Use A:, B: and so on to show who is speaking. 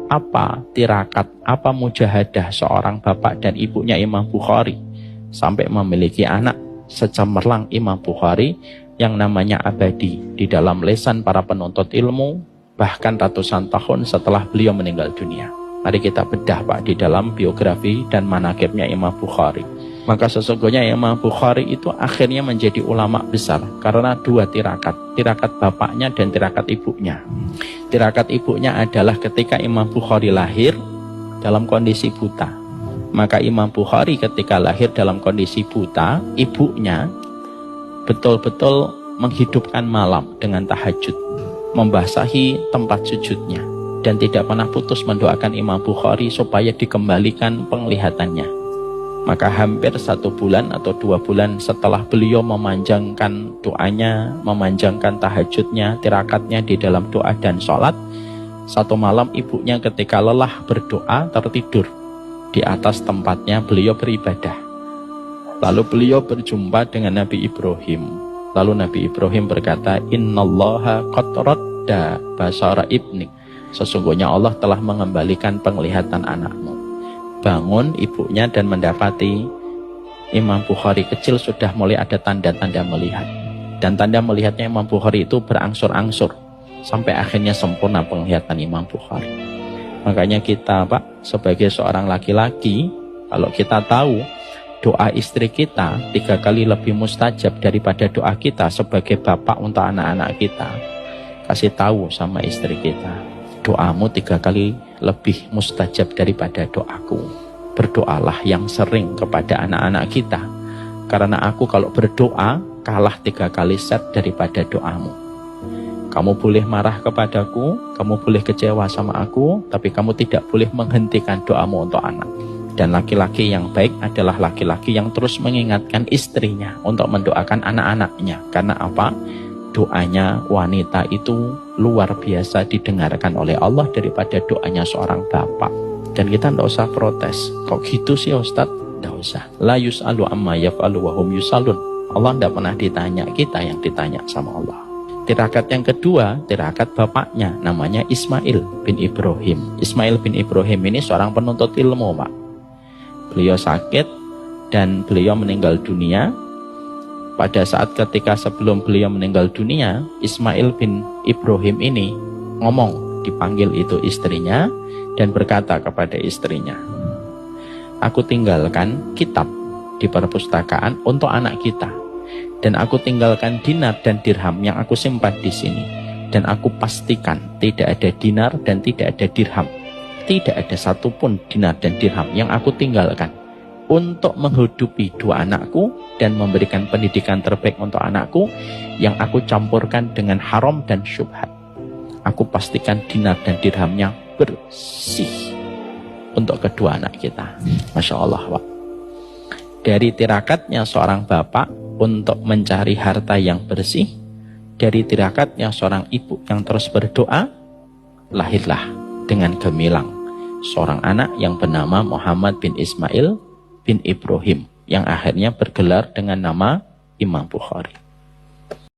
A: apa tirakat, apa mujahadah seorang bapak dan ibunya Imam Bukhari sampai memiliki anak secemerlang Imam Bukhari yang namanya abadi di dalam lesan para penuntut ilmu bahkan ratusan tahun setelah beliau meninggal dunia. Mari kita bedah Pak di dalam biografi dan manaqibnya Imam Bukhari. Maka sesungguhnya Imam Bukhari itu akhirnya menjadi ulama besar karena dua tirakat bapaknya dan tirakat ibunya. Tirakat ibunya adalah ketika Imam Bukhari lahir dalam kondisi buta. Maka Imam Bukhari ketika lahir dalam kondisi buta, ibunya betul-betul menghidupkan malam dengan tahajud, membasahi tempat sujudnya, dan tidak pernah putus mendoakan Imam Bukhari supaya dikembalikan penglihatannya. Maka hampir 1 bulan atau 2 bulan setelah beliau memanjangkan doanya, memanjangkan tahajudnya, tirakatnya di dalam doa dan sholat, satu malam ibunya ketika lelah berdoa tertidur di atas tempatnya beliau beribadah. Lalu beliau berjumpa dengan Nabi Ibrahim. Lalu Nabi Ibrahim berkata, Innallaha qad radda basara ibnik. Sesungguhnya Allah telah mengembalikan penglihatan anakmu. Bangun ibunya dan mendapati Imam Bukhari kecil sudah mulai ada tanda-tanda melihat. Dan tanda melihatnya Imam Bukhari itu berangsur-angsur sampai akhirnya sempurna penglihatan Imam Bukhari. Makanya kita Pak, sebagai seorang laki-laki, kalau kita tahu doa istri kita 3 kali lebih mustajab daripada doa kita sebagai bapak untuk anak-anak kita, kasih tahu sama istri kita, doamu 3 kali lebih mustajab daripada doaku. Berdoalah yang sering kepada anak-anak kita, karena aku kalau berdoa kalah 3 kali set daripada doamu. Kamu boleh marah kepadaku, kamu boleh kecewa sama aku, tapi kamu tidak boleh menghentikan doamu untuk anak. Dan laki-laki yang baik adalah laki-laki yang terus mengingatkan istrinya untuk mendoakan anak-anaknya. Karena apa? Doanya wanita itu luar biasa didengarkan oleh Allah daripada doanya seorang bapak. Dan kita tidak usah protes. Kok gitu sih Ustadz? Tidak usah. La yus'alu amma yaf'alu wa hum yus'alun. Allah tidak pernah ditanya, kita yang ditanya sama Allah. Tirakat yang kedua, tirakat bapaknya, namanya Ismail bin Ibrahim. Ismail bin Ibrahim ini seorang penuntut ilmu Pak. Beliau sakit dan beliau meninggal dunia. Pada saat ketika sebelum beliau meninggal dunia, Ismail bin Ibrahim ini ngomong, dipanggil itu istrinya dan berkata kepada istrinya, aku tinggalkan kitab di perpustakaan untuk anak kita, dan aku tinggalkan dinar dan dirham yang aku simpan di sini, dan aku pastikan tidak ada dinar dan tidak ada dirham, tidak ada satupun dinar dan dirham yang aku tinggalkan untuk menghidupi 2 anakku dan memberikan pendidikan terbaik untuk anakku yang aku campurkan dengan haram dan syubhat. Aku pastikan dinar dan dirhamnya bersih untuk kedua anak kita. Masya Allah Pak. Dari tirakatnya seorang bapak untuk mencari harta yang bersih, dari tirakatnya seorang ibu yang terus berdoa, lahirlah dengan gemilang seorang anak yang bernama Muhammad bin Ismail bin Ibrahim yang akhirnya bergelar dengan nama Imam Bukhari.